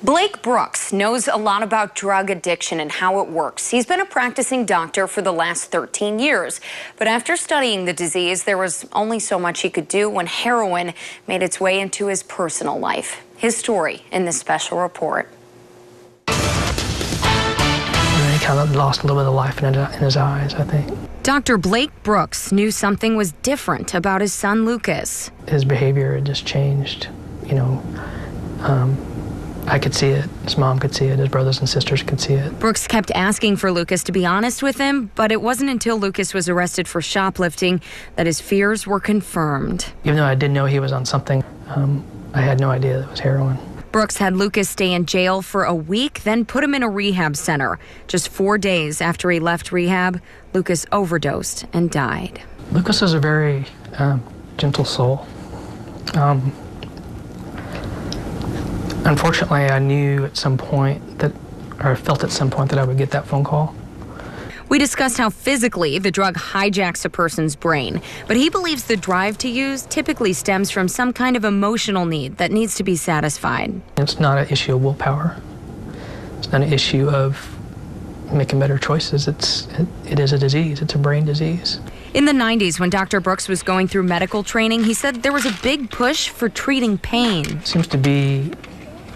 Blake Brooks knows a lot about drug addiction and how it works. He's been a practicing doctor for the last 13 years. But after studying the disease, there was only so much he could do when heroin made its way into his personal life. His story in this special report. He kind of lost a little bit of life in his eyes, I think. Dr. Blake Brooks knew something was different about his son, Lucas. His behavior had just changed, I could see it, his mom could see it, his brothers and sisters could see it. Brooks kept asking for Lucas to be honest with him, but it wasn't until Lucas was arrested for shoplifting that his fears were confirmed. Even though I did know he was on something, I had no idea it was heroin. Brooks had Lucas stay in jail for a week, then put him in a rehab center. Just 4 days after he left rehab, Lucas overdosed and died. Lucas is a very gentle soul. Unfortunately, I knew at some point or felt at some point that I would get that phone call. We discussed how physically the drug hijacks a person's brain, but he believes the drive to use typically stems from some kind of emotional need that needs to be satisfied. It's not an issue of willpower. It's not an issue of making better choices. It is a disease. It's a brain disease. In the 90s, when Dr. Brooks was going through medical training, he said there was a big push for treating pain. Seems to be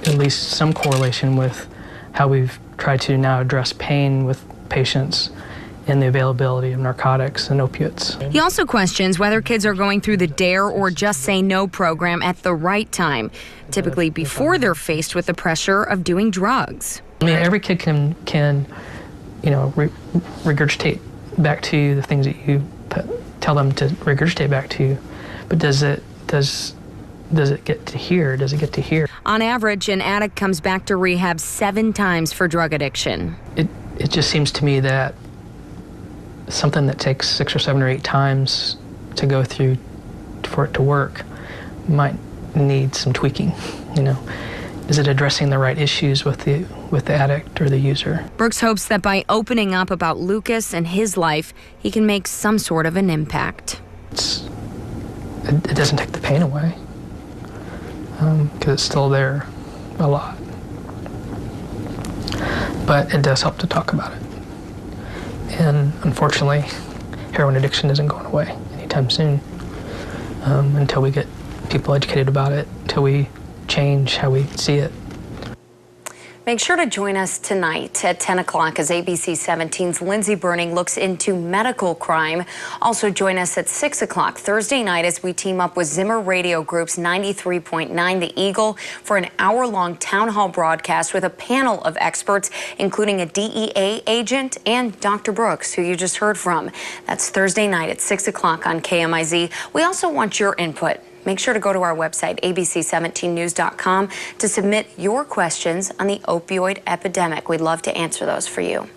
at least some correlation with how we've tried to now address pain with patients and the availability of narcotics and opiates. He also questions whether kids are going through the DARE or Just Say No program at the right time, typically before they're faced with the pressure of doing drugs. I mean, every kid can regurgitate back to you the things that you tell them to regurgitate back to you, but does it get to here? Does it get to here? On average, an addict comes back to rehab 7 times for drug addiction. It just seems to me that something that takes 6 or 7 or 8 times to go through for it to work might need some tweaking. Is it addressing the right issues with the addict or the user? Brooks hopes that by opening up about Lucas and his life, he can make some sort of an impact. It doesn't take the pain away, because it's still there a lot. But it does help to talk about it. And unfortunately, heroin addiction isn't going away anytime soon until we get people educated about it, until we change how we see it. Make sure to join us tonight at 10 o'clock as ABC 17's Lindsay Burning looks into medical crime. Also join us at 6 o'clock Thursday night as we team up with Zimmer Radio Group's 93.9 The Eagle for an hour-long town hall broadcast with a panel of experts, including a DEA agent and Dr. Brooks, who you just heard from. That's Thursday night at 6 o'clock on KMIZ. We also want your input. Make sure to go to our website, abc17news.com, to submit your questions on the opioid epidemic. We'd love to answer those for you.